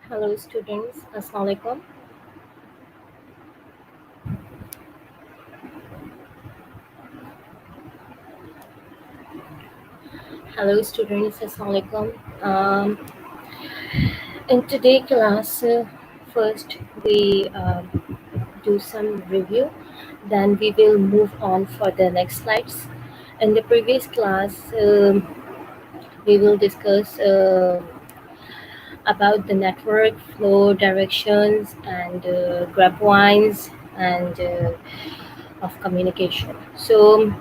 Hello students, Assalamualaikum. Hello students, Assalamualaikum. In today class, first we do some review, then we will move on for the next slides. In the previous class, we will discuss about the network flow directions and grapevines and of communication. So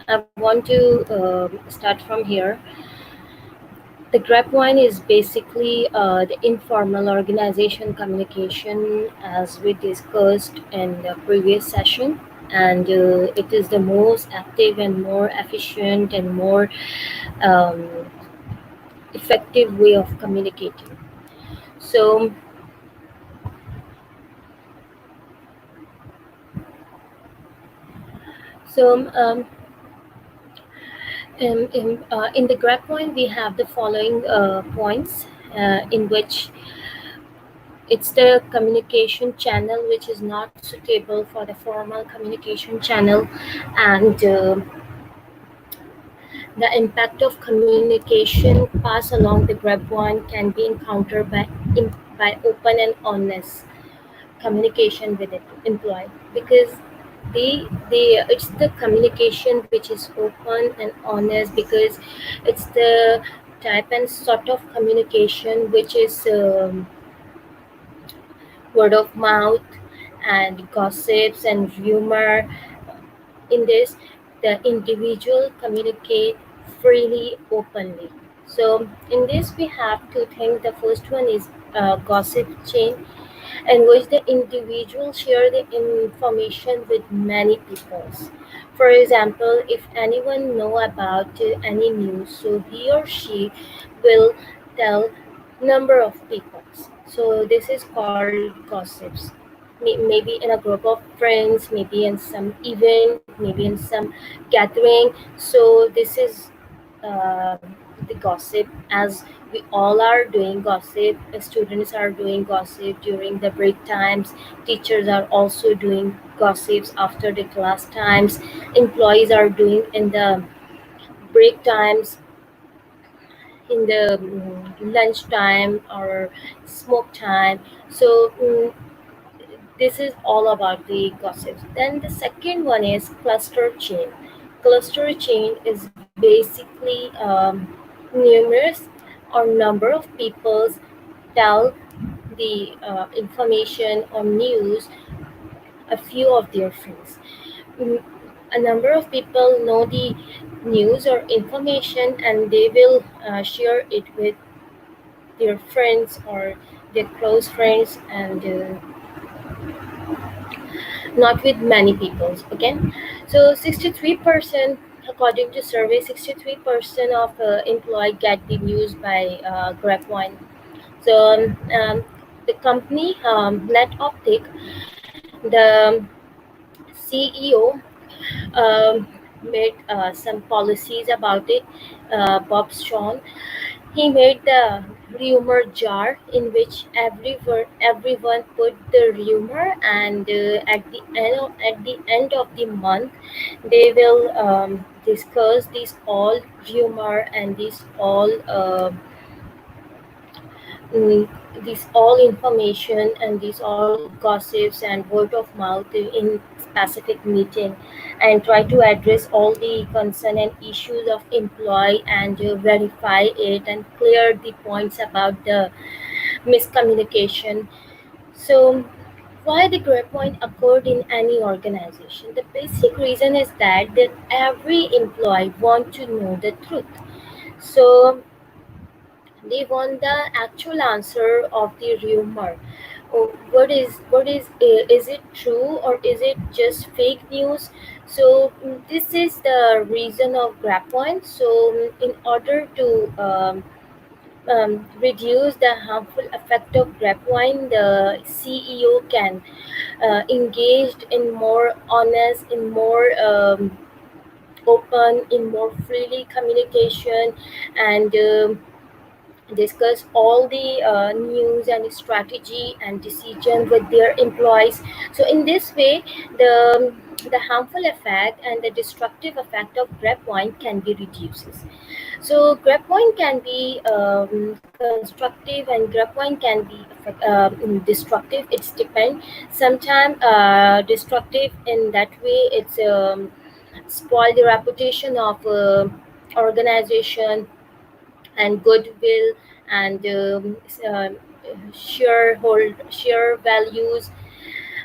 I want to start from here. The grapevine is basically the informal organization communication, as we discussed in the previous session, and it is the most active and more efficient and more um, effective way of communicating. So, so in the grapevine, we have the following points in which it's the communication channel which is not suitable for the formal communication channel, and the impact of communication passed along the grapevine can be encountered by open and honest communication with it employee, because they it's the communication which is open and honest, because it's the type and sort of communication which is word of mouth and gossips and rumor. In this, the individual communicate freely, openly. So in this, we have two things. The first one is gossip chain, in which the individual share the information with many people. For example, if anyone know about any news, so he or she will tell number of people. So this is called gossips. Maybe in a group of friends, maybe in some event, maybe in some gathering. So this is the gossip, as we all are doing gossip. Students are doing gossip during the break times, teachers are also doing gossips after the class times, employees are doing in the break times, in the lunch time or smoke time. So this is all about the gossips. Then the second one is cluster chain. Cluster chain is basically numerous or number of people tell the information or news a few of their friends. Mm, a number of people know the news or information, and they will share it with their friends or their close friends, and not with many people. Okay, so 63%, according to survey, 63% of employee get the news by grapevine. So the company net optic, the CEO made some policies about it. Bob Strong, he made the rumor jar in which everyone put the rumor, and at the end of the month, they will discuss these all rumor and these all mm, this all information and these all gossips and word of mouth in specific meeting, and try to address all the concern and issues of employee, and verify it and clear the points about the miscommunication. So why the grade point occurred in any organization? The basic reason is that every employee want to know the truth. So they want the actual answer of the rumor. Oh, is it true or is it just fake news? So this is the reason of grab point. So in order to reduce the harmful effect of grab wine, the CEO can engaged in more honest, in more open, in more freely communication, and discuss all the news and strategy and decision with their employees. So in this way, the harmful effect and the destructive effect of grapevine can be reduces. So grapevine can be constructive and grapevine can be destructive. It's depend. Sometimes destructive in that way. It's spoil the reputation of organization and goodwill and share values.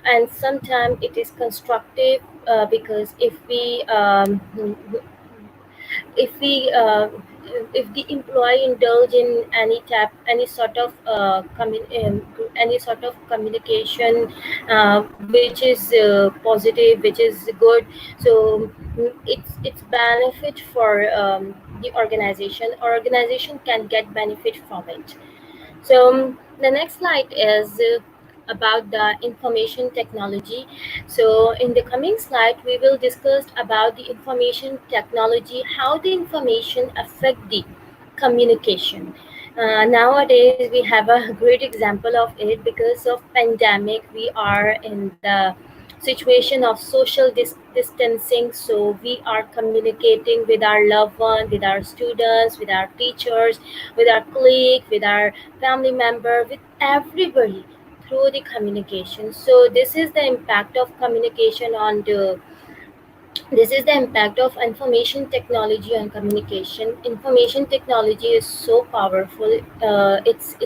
And sometimes it is constructive because if the employee indulge in any sort of communication which is positive, which is good. So it's benefit for the organization can get benefit from it. So the next slide is about the information technology. So in the coming slide, we will discuss about the information technology, how the information affect the communication. Nowadays, we have a great example of it. Because of pandemic, we are in the situation of social distancing. So we are communicating with our loved one, with our students, with our teachers, with our colleague, with our family member, with everybody through the communication. So this is the impact of information technology on communication. Information technology is so powerful. It's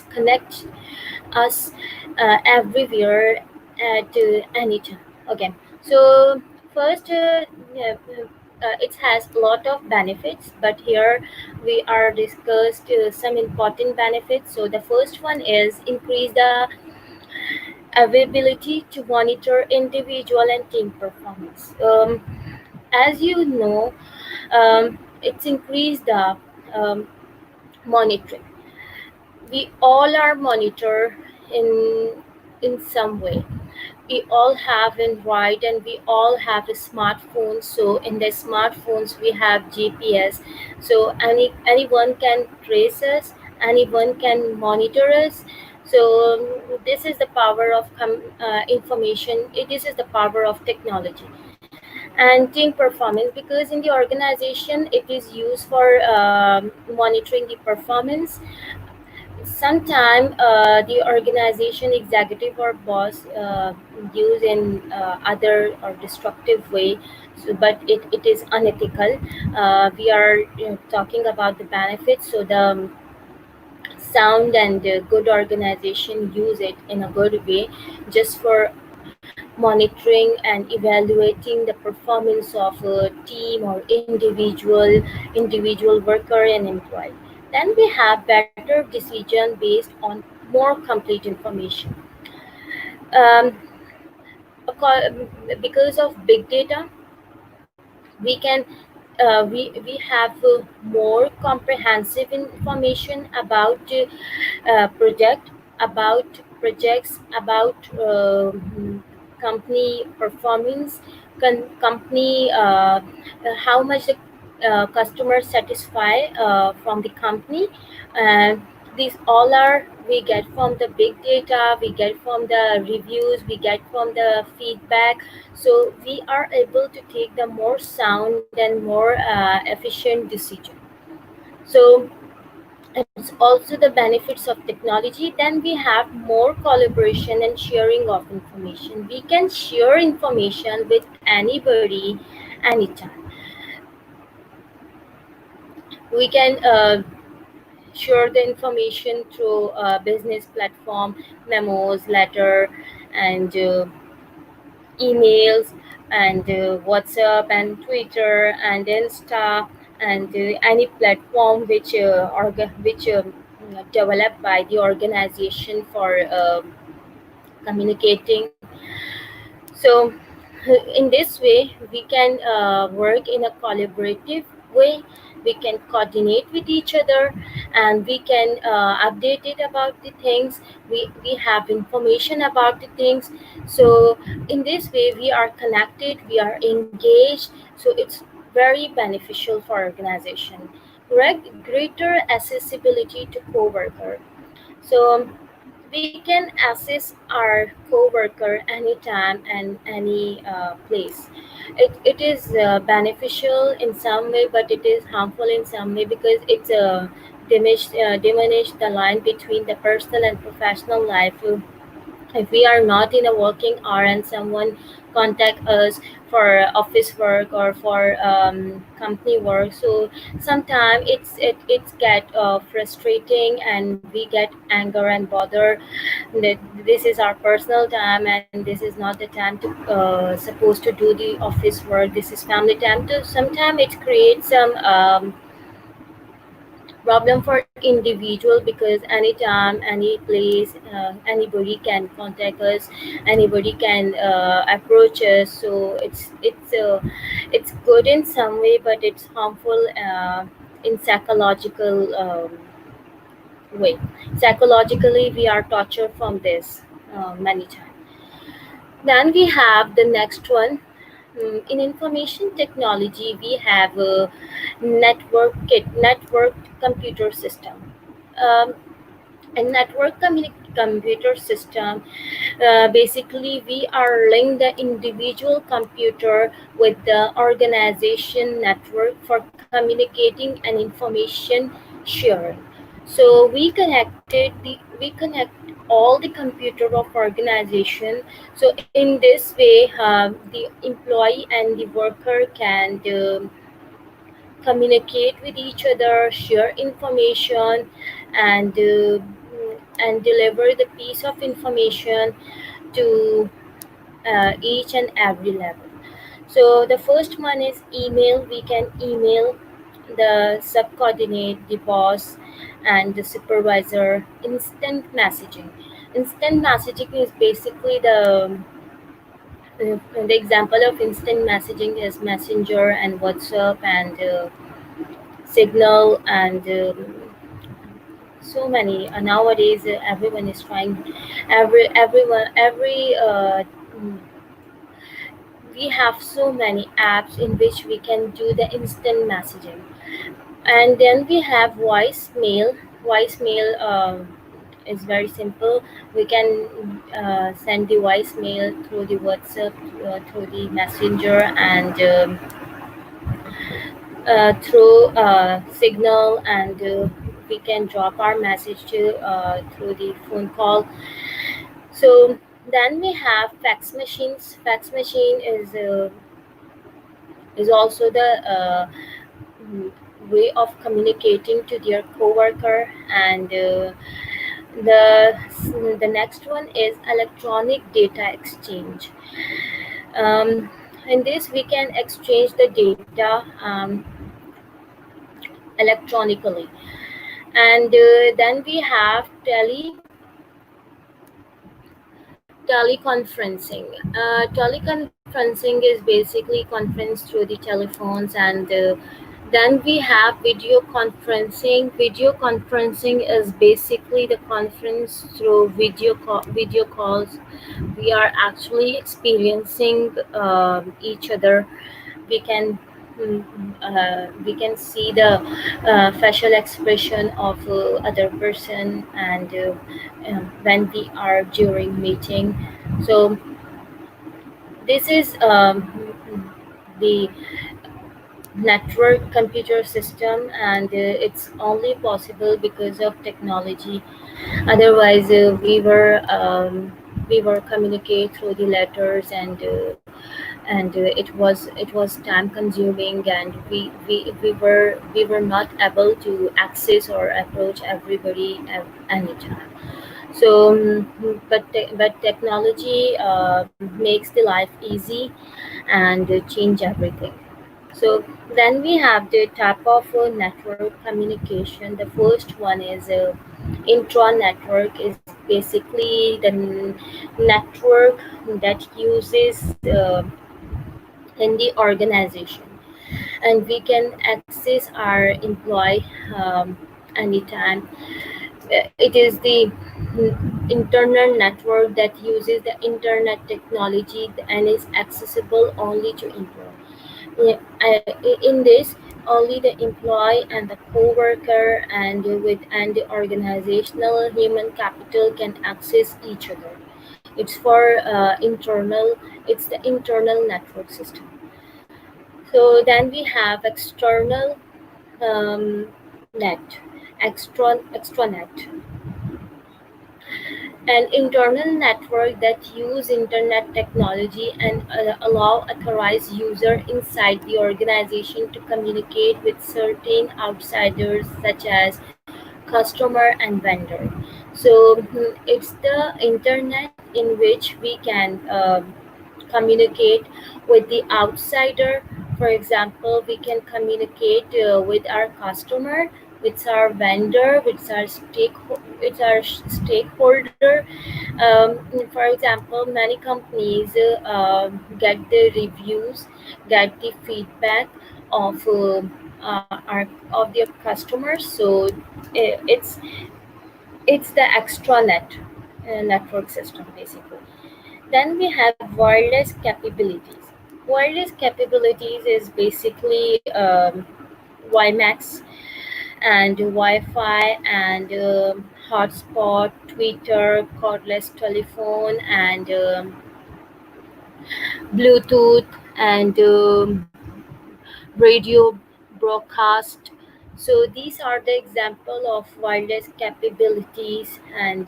connect us everywhere at any time. Okay, so first, yeah, it has a lot of benefits, but here we are discussed some important benefits. So the first one is increase the availability to monitor individual and team performance. As you know, it's increased the monitoring. We all are monitored in some way. We all have Android and we all have a smartphone. So in the smartphones we have GPS. So anyone can trace us, anyone can monitor us. So this is the power of information. This is the power of technology and team performance, because in the organization it is used for monitoring the performance. Sometimes the organization executive or boss use in other or destructive way. So, but it is unethical. We are talking about the benefits. So the sound and good organization use it in a good way, just for monitoring and evaluating the performance of a team or individual worker and employee. Then we have better decision based on more complete information. um, because of big data, we can we have more comprehensive information about project about projects, about company performance, company how much the customers satisfy from the company. And these all are we get from the big data, we get from the reviews, we get from the feedback. So we are able to take the more sound and more efficient decision. So it's also the benefits of technology. Then we have more collaboration and sharing of information. We can share information with anybody anytime. We can share the information through business platform, memos, letter, and emails, and WhatsApp and Twitter and Insta, and any platform which developed by the organization for communicating. So in this way we can work in a collaborative way. We can coordinate with each other, and we can update it about the things. We have information about the things. So in this way we are connected, we are engaged. So it's very beneficial for organization. greater accessibility to coworker. So we can access our coworker anytime and any place. It is beneficial in some way, but it is harmful in some way because it's diminish the line between the personal and professional life. If we are not in a working hour and someone contact us for office work or for company work, so sometimes it's get frustrating and we get anger and bother that this is our personal time and this is not the time to supposed to do the office work. This is family time too. Sometimes it creates some problem for individual because anytime any place anybody can contact us, anybody can approach us. So it's good in some way, but it's harmful in psychological way. Psychologically we are tortured from this many times. Then we have the next one. In information technology, we have a networked computer system. Um, a computer system, basically we are linked the individual computer with the organization network for communicating and information sharing. So we connect all the computer of organization. So in this way the employee and the worker can communicate with each other, share information, and deliver the piece of information to each and every level. So the first one is email. We can email the subcoordinate, the boss, and the supervisor. Instant messaging. Instant messaging is basically the example of instant messaging is Messenger and WhatsApp and Signal and so many. Nowadays, everyone is trying. Everyone every We have so many apps in which we can do the instant messaging. And then we have voicemail. Voicemail is very simple. We can send the voicemail through the WhatsApp, through the Messenger, and through Signal, and we can drop our message to through the phone call. So then we have fax machines. Fax machine is also the mm, way of communicating to their coworker. And the the next one is electronic data exchange. um, in this we can exchange the data electronically. And then we have teleconferencing. Teleconferencing is basically conference through the telephones. And then we have video conferencing. Video conferencing is basically the conference through video calls. We are actually experiencing each other. We can we can see the facial expression of other person, and when we are during meeting. So this is the network computer system, and it's only possible because of technology. Otherwise we were communicate through the letters, and it was time consuming, and we were not able to access or approach everybody at any time. So but technology makes the life easy and change everything. So then we have the type of network communication. The first one is intra-network. Is basically the network that uses in the organization, and we can access our employee anytime. It is the internal network that uses the internet technology and is accessible only to employee. In this Only the employee and the co-worker and the organizational human capital can access each other. It's for internal. It's the internal network system. So then we have external um, net, extranet, an internal network that use internet technology and allow authorized user inside the organization to communicate with certain outsiders such as customer and vendor. So it's the internet in which we can communicate with the outsider. For example, we can communicate with our customer, with our vendor, with our stakeholder. For example, many companies get the reviews, get the feedback of of their customers. So it's the extranet network system basically. Then we have wireless capabilities. Wireless capabilities is basically WiMAX and Wi-Fi and hotspot, Twitter, cordless telephone, and Bluetooth and radio broadcast. So these are the example of wireless capabilities, and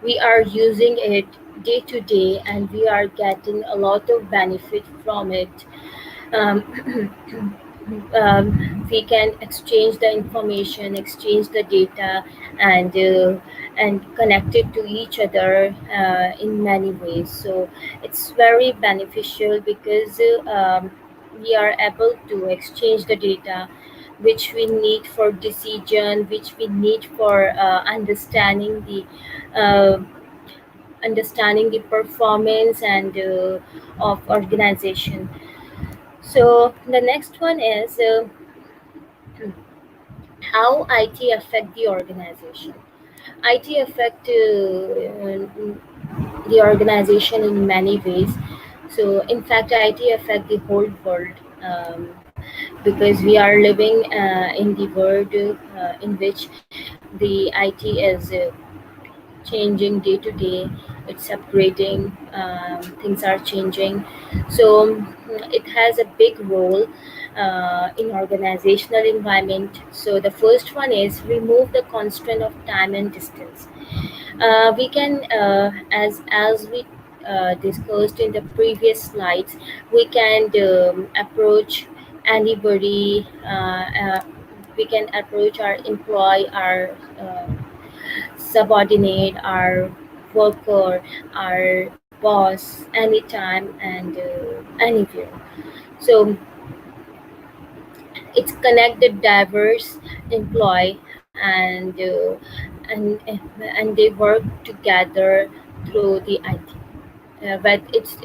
we are using it day to day, and we are getting a lot of benefit from it. um, we can exchange the information, exchange the data, and connect it to each other in many ways. So it's very beneficial because we are able to exchange the data which we need for decision, which we need for uh, understanding the performance and of organization. So the next one is how IT affect the organization. IT affect the organization in many ways. So in fact, IT affect the whole world, because we are living in the world in which the IT is changing day to day. It's upgrading. Things are changing. So it has a big role in organizational environment. So the first one is remove the constraint of time and distance. We can, as we discussed in the previous slides, we can approach anybody. We can approach our employee, our subordinate, our worker, our boss anytime and anywhere. So it's connected diverse employee and and they work together through the IT. But it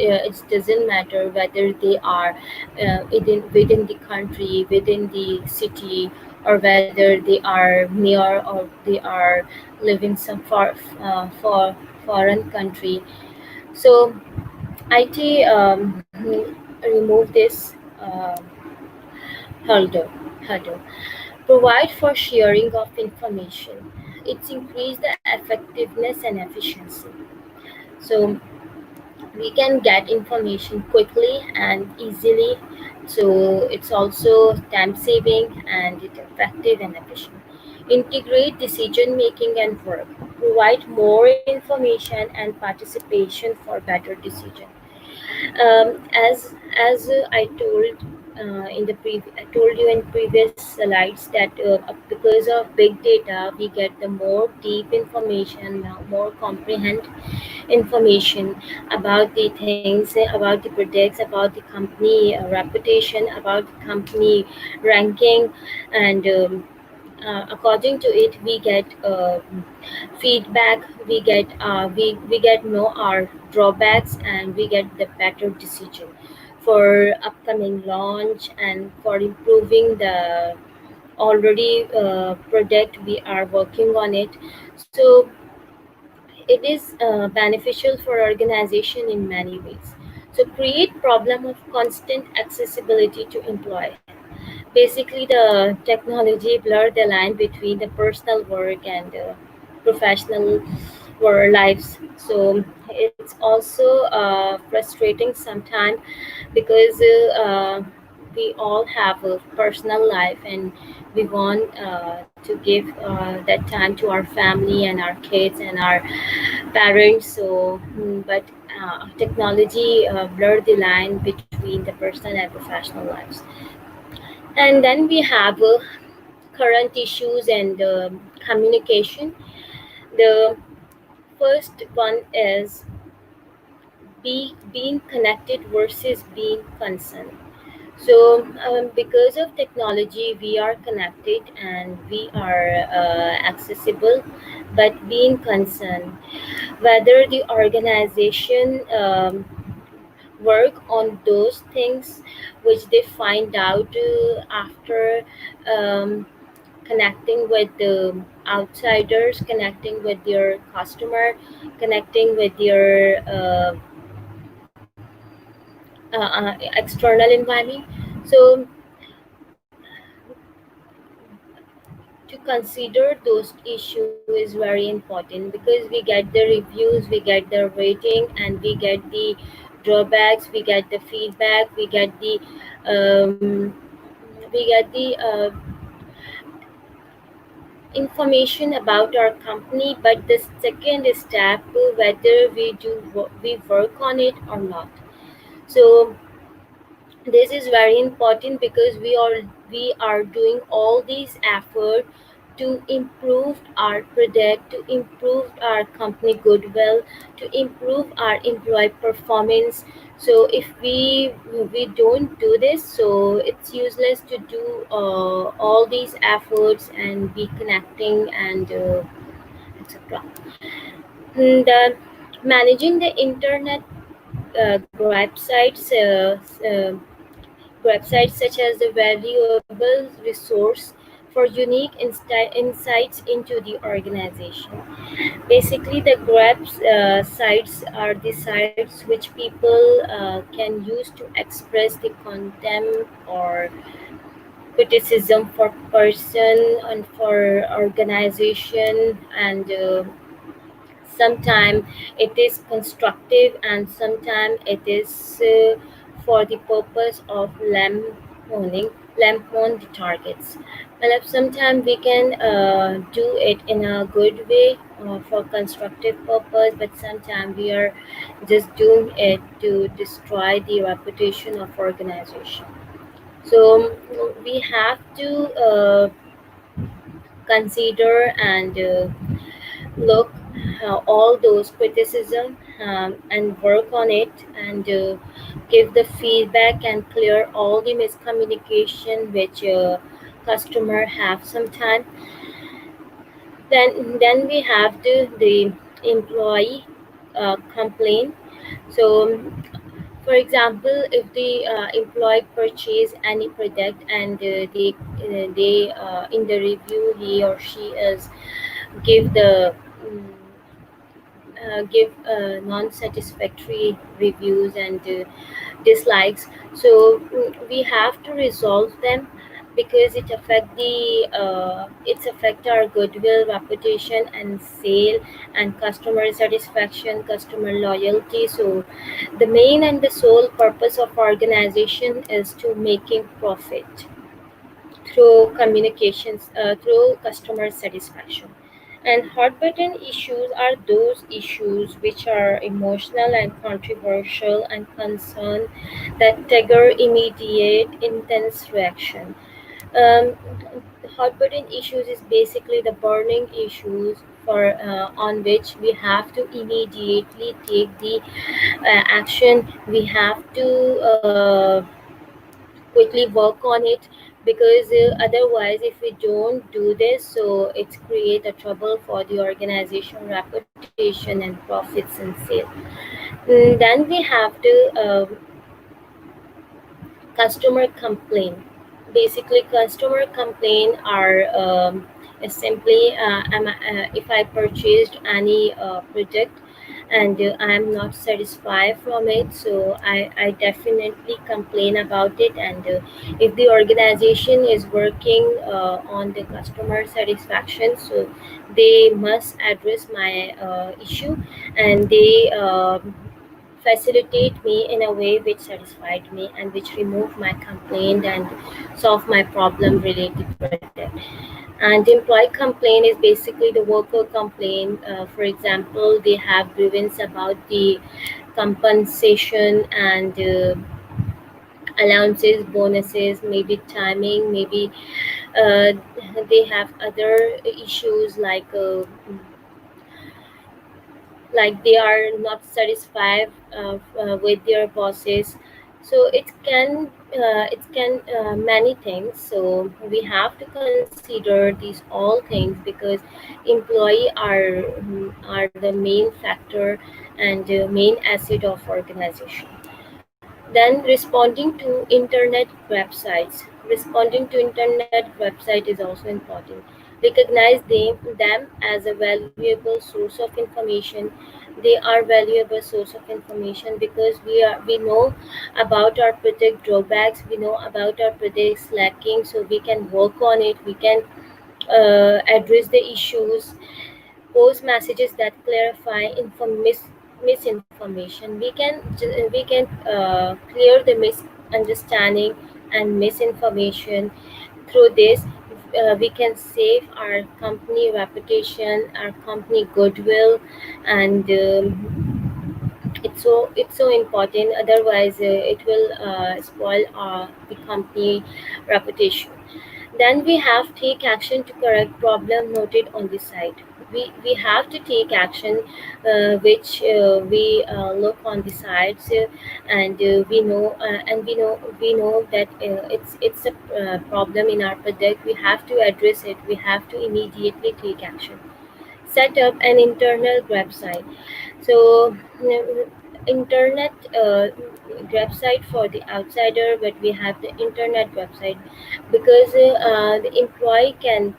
doesn't matter whether they are within the country, within the city, or whether they are near or they are living some for foreign country. So IT remove this hurdle. hurdle. Provide for sharing of information. It's increase the effectiveness and efficiency. So we can get information quickly and easily. So it's also time saving and it's effective and efficient. Integrate decision making and work. Provide more information and participation for better decision. As I told I told you in previous slides that because of big data, we get the more deep information, more comprehend information about the things, about the products, about the company reputation, about the company ranking, and according to it, we get feedback. We get know our drawbacks, and we get the better decision for upcoming launch and for improving the already product we are working on it. So it is beneficial for organization in many ways. So create problem of constant accessibility to employee. Basically, the technology blurred the line between the personal work and professional work lives. So it's also frustrating sometimes because we all have a personal life and we want to give that time to our family and our kids and our parents. So but technology blurred the line between the personal and professional lives. And then we have current issues and communication. The first one is being connected versus being concerned. So, because of technology, we are connected and we are accessible, but being concerned whether the organization work on those things which they find out after um, connecting with the outsiders, connecting with their customer, connecting with their external environment. So to consider those issues is very important because we get the reviews, we get the rating, and we get the drawbacks, we get the feedback, um, we get the information about our company. But the second step, whether we work on it or not. So this is very important because we are doing all these effort to improve our product, to improve our company goodwill, to improve our employee performance. So if we don't do this, so it's useless to do all these efforts and be connecting and etc. And managing the internet websites websites such as the valuable resource for unique insights into the organization. Basically, the grabs sites are the sites which people can use to express the contempt or criticism for person and for organization, and sometimes it is constructive and sometimes it is for the purpose of lampoon the targets. Well, sometimes we can do it in a good way for constructive purpose, but sometimes we are just doing it to destroy the reputation of organization. So we have to consider and look all those criticism and work on it and give the feedback and clear all the miscommunication which customer have sometime. Then we have the employee complaint. So for example, if the employee purchase any product and they in the review he or she is give the give non-satisfactory reviews and dislikes. So we have to resolve them because it's affect our goodwill, reputation, and sale, and customer satisfaction, customer loyalty. So the main and the sole purpose of organization is to making profit through communications, through customer satisfaction. And hot button issues are those issues which are emotional and controversial and concern that trigger immediate intense reaction. Um, hot button issues is basically the burning issues for on which we have to immediately take the action. We have to quickly work on it because otherwise if we don't do this, so it's create a trouble for the organization reputation and profits and sale. Then we have to customer complaint. Basically customer complaint are is simply if I purchased any product and I am not satisfied from it. So I definitely complain about it. And if the organization is working on the customer satisfaction, so they must address my issue, and they facilitate me in a way which satisfied me and which remove my complaint and solve my problem related to it. And employee complaint is basically the worker complaint. For example, they have grievance about the compensation and allowances, bonuses, maybe timing, maybe uh, they have other issues like they are not satisfied with their bosses. So it can many things. So we have to consider these all things, because employee are the main factor and main asset of organization. Then responding to internet websites. Responding to internet website is also important. Recognize them as a valuable source of information. They are valuable source of information because we know about our product drawbacks, we know about our products lacking, so we can work on it, we can address the issues, post messages that clarify misinformation. We can clear the misunderstanding and misinformation. Through this, we can save our company reputation, our company goodwill, and it's so important. Otherwise, it will spoil the company reputation. Then we have take action to correct problem noted on the site. We have to take action, which we look on the sites, and we know that it's a problem in our product. We have to address it. We have to immediately take action. Set up an internal website. So internet website for the outsider, but we have the internet website because the employee can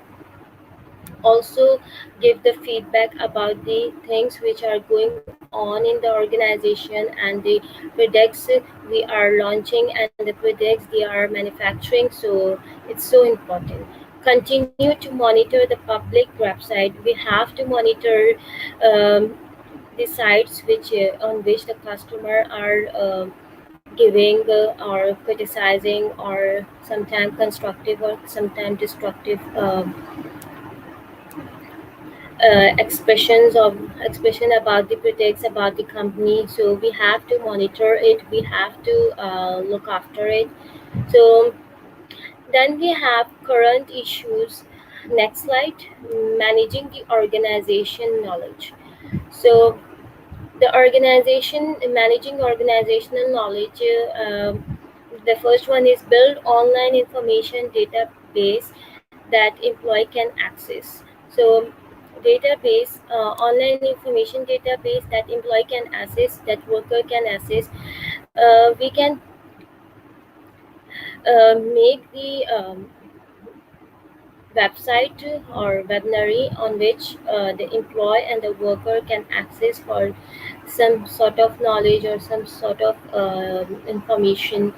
also give the feedback about the things which are going on in the organization and the products we are launching and the products they are manufacturing. So it's so important. Continue to monitor the public website. We have to monitor um, the sites on which the customer are giving or criticizing or sometimes constructive or sometimes destructive expression about the products, about the company. So we have to monitor it, we have to look after it. So then we have current issues. Next slide. Managing the organization knowledge. So the organization managing organizational knowledge, the first one is build online information database that employee can access. So database, online information database that employee can access, that worker can access. We can make the website or webinar on which the employee and the worker can access for some sort of knowledge or some sort of information.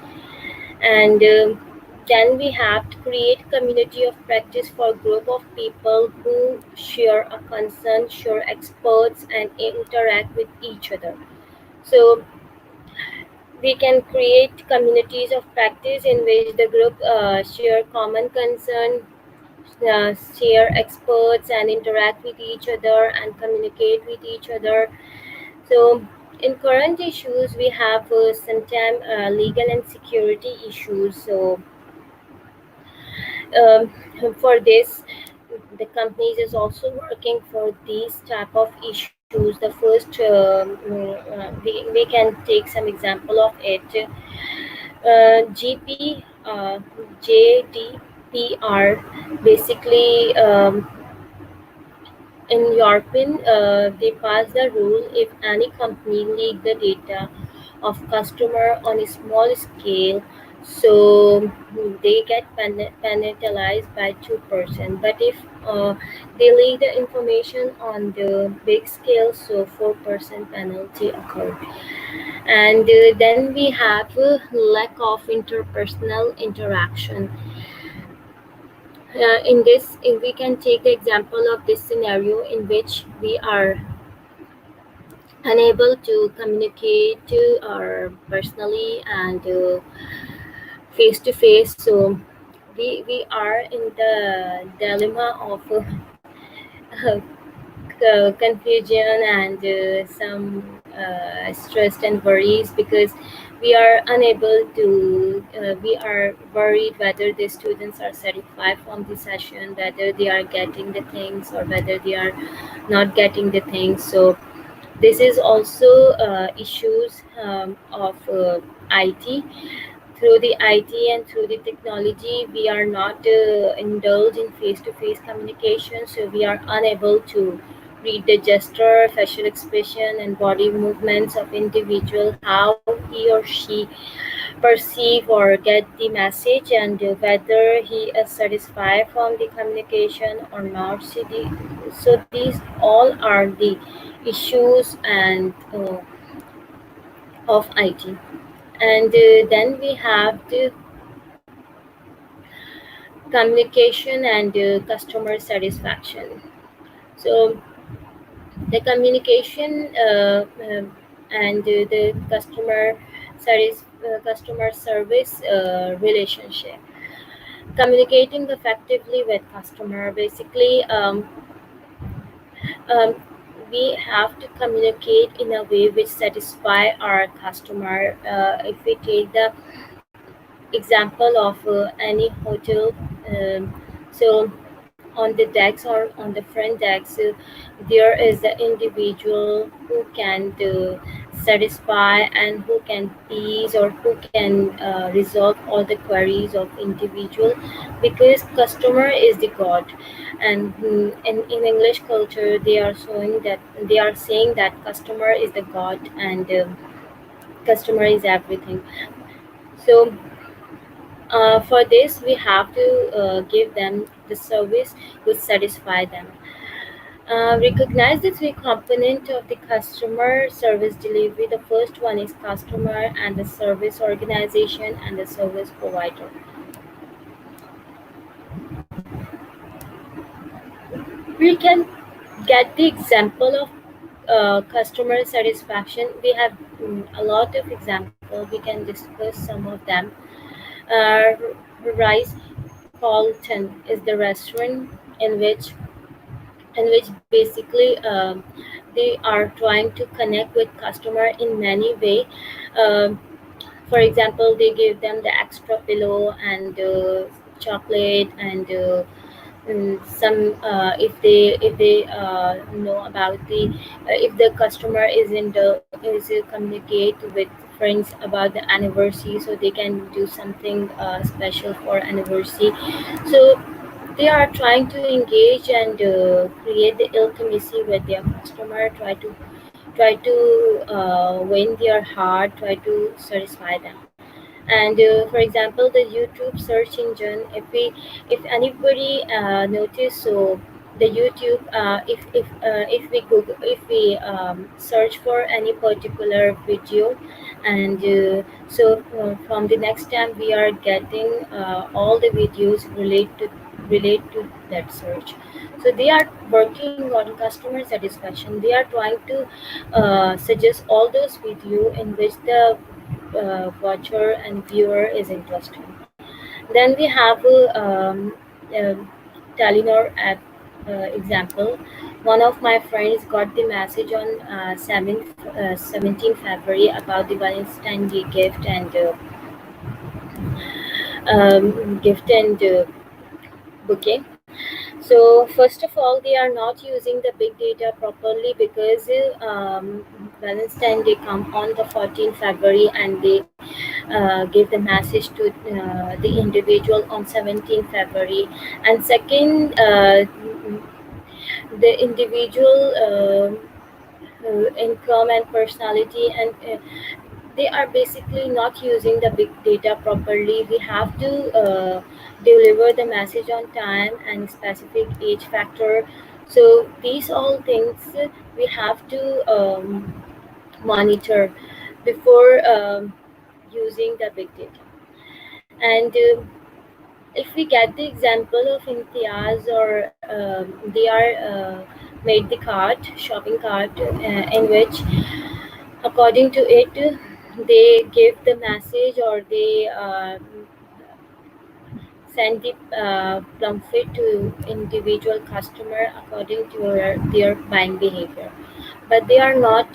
And then we have to create community of practice for group of people who share a concern, share experts, and interact with each other. So we can create communities of practice in which the group share common concern, share experts, and interact with each other and communicate with each other. So in current issues, we have sometimes legal and security issues. So um, for this, the companies is also working for these type of issues. The first, we can take some example of it. GP, JDPR, basically. In European, they passed the rule if any company leak the data of customer on a small scale, So they get penalized by 2%. But if uh, they leak the information on the big scale, so 4% penalty occurred. And then we have lack of interpersonal interaction. In this, if we can take the example of this scenario in which we are unable to communicate personally and face to face. So we are in the dilemma of confusion and some stress and worries, because we are unable to we are worried whether the students are satisfied from the session, whether they are getting the things or whether they are not getting the things. So this is also issues of IT. Through the IT and through the technology, we are not indulged in face-to-face communication, so we are unable to read the gesture, facial expression, and body movements of individual, how he or she perceive or get the message, and whether he is satisfied from the communication or not. So these all are the issues and of IT. And then we have the communication and customer satisfaction. So the communication and the customer service relationship, communicating effectively with customer. Basically, um, we have to communicate in a way which satisfy our customer. If we take the example of any hotel, so on the decks or on the front decks, there is the individual who can satisfy and who can please or who can resolve all the queries of individual, because customer is the god. And in English culture, they are showing that they are saying that customer is the god, and customer is everything. So for this, we have to give them the service which satisfy them. Recognize the three components of the customer service delivery. The first one is customer and the service organization and the service provider. We can get the example of customer satisfaction. We have a lot of examples. We can discuss some of them. Uh, Rice Carlton is the restaurant in which basically they are trying to connect with customer in many way. Um, for example, they give them the extra pillow and chocolate and some if they know about the if the customer is in the is communicate with friends about the anniversary, so they can do something special for anniversary. So they are trying to engage and create the intimacy with their customer, try to win their heart, try to satisfy them. And for example, the YouTube search engine, if anybody notice, so the YouTube, if we Google, if we search for any particular video, and from the next time we are getting all the videos relate to that search. So they are working on customer satisfaction. They are trying to suggest all those video in which the watcher and viewer is interested. Then we have Telenor app example. One of my friends got the message on 17th February about the Valentine Day gift and bouquet. So first of all, they are not using the big data properly, because Valentine Day come on the 14th February, and they give the message to the individual on 17th February. And second, the individual income and personality, and they are basically not using the big data properly. We have to deliver the message on time and specific age factor. So these all things we have to monitor before using the big data. And if we get the example of Imtiaz, or they are made the cart, shopping cart, in which according to it they give the message, or they send the pamphlet to individual customer according to their buying behavior, but they are not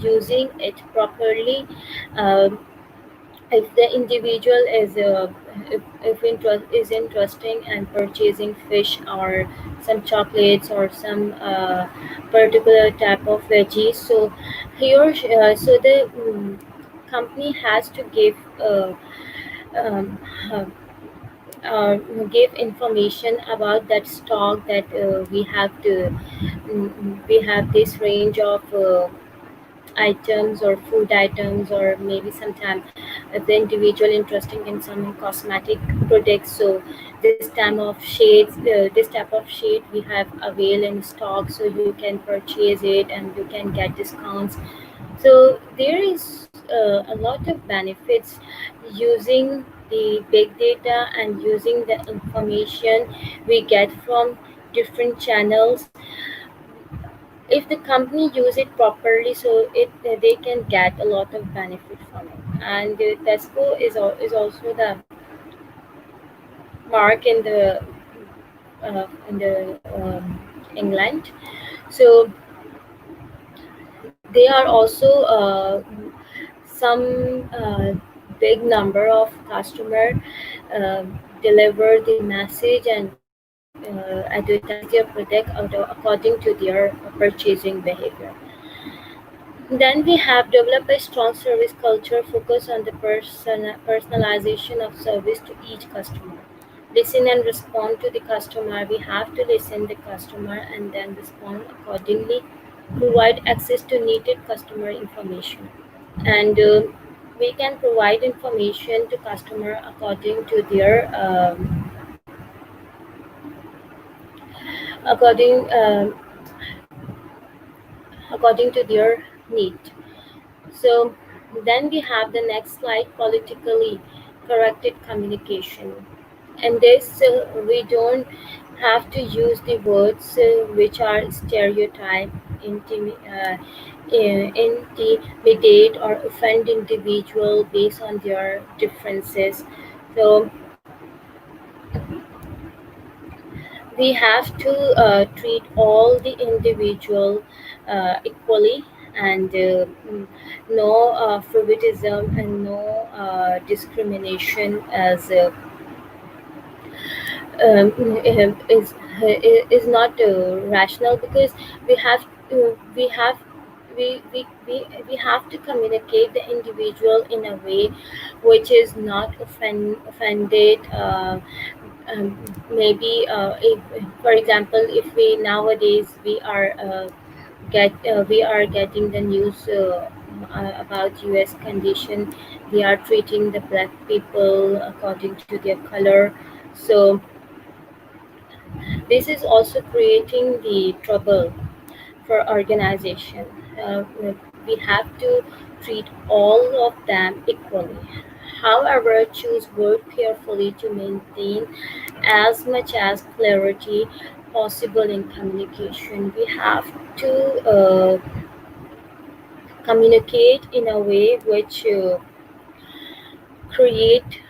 using it properly. um, if the individual if interest is interesting and purchasing fish or some chocolates or some particular type of veggies, so so the company has to um, uh, uh, give information about that stock, that we have this range of items or food items, or maybe sometime if the individual interested in some cosmetic products, so this type of shade we have avail in stock, so you can purchase it and you can get discounts. So there is a lot of benefits using the big data and using the information we get from different channels. If the company use it properly, so they can get a lot of benefit from it. And Tesco is also the mark in the England. So they are also some big number of customer uh, deliver the message and advertise their product according to their purchasing behavior. Then we have developed a strong service culture focus on the personalization of service to each customer. Listen and respond to the customer. We have to listen the customer and then respond accordingly. Provide access to needed customer information, and we can provide information to customer according um, according to their need. So then we have the next slide, politically corrected communication. And this we don't have to use the words which are stereotype, intimidate or offend individual based on their differences. So we have to treat all the individual equally, and no favoritism and no discrimination as um, is not rational, because we have we have we have to communicate the individual in a way which is not offended. Maybe if, for example, if we nowadays we are getting the news about US condition. They are treating the black people according to their color. So this is also creating the trouble for organization. We have to treat all of them equally. However, choose word carefully to maintain as much as clarity possible in communication. We have to communicate in a way which create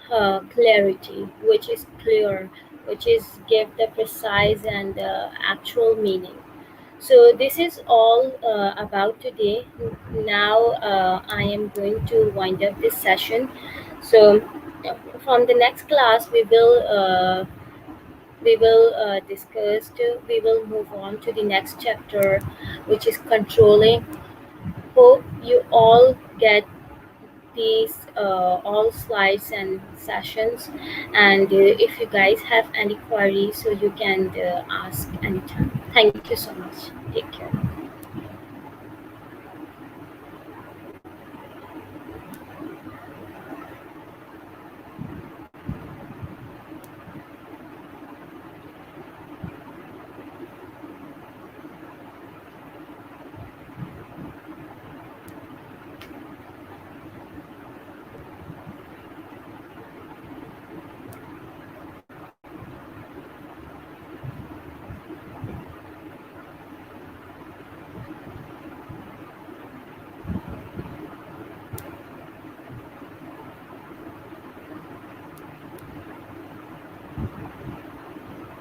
clarity, which is clear, which is give the precise and actual meaning. So this is all about today. Now I am going to wind up this session. So from the next class we will discuss. We will move on to the next chapter, which is controlling. Hope you all get these all slides and sessions, and if you guys have any queries, so you can ask anytime. Thank you so much. Take care.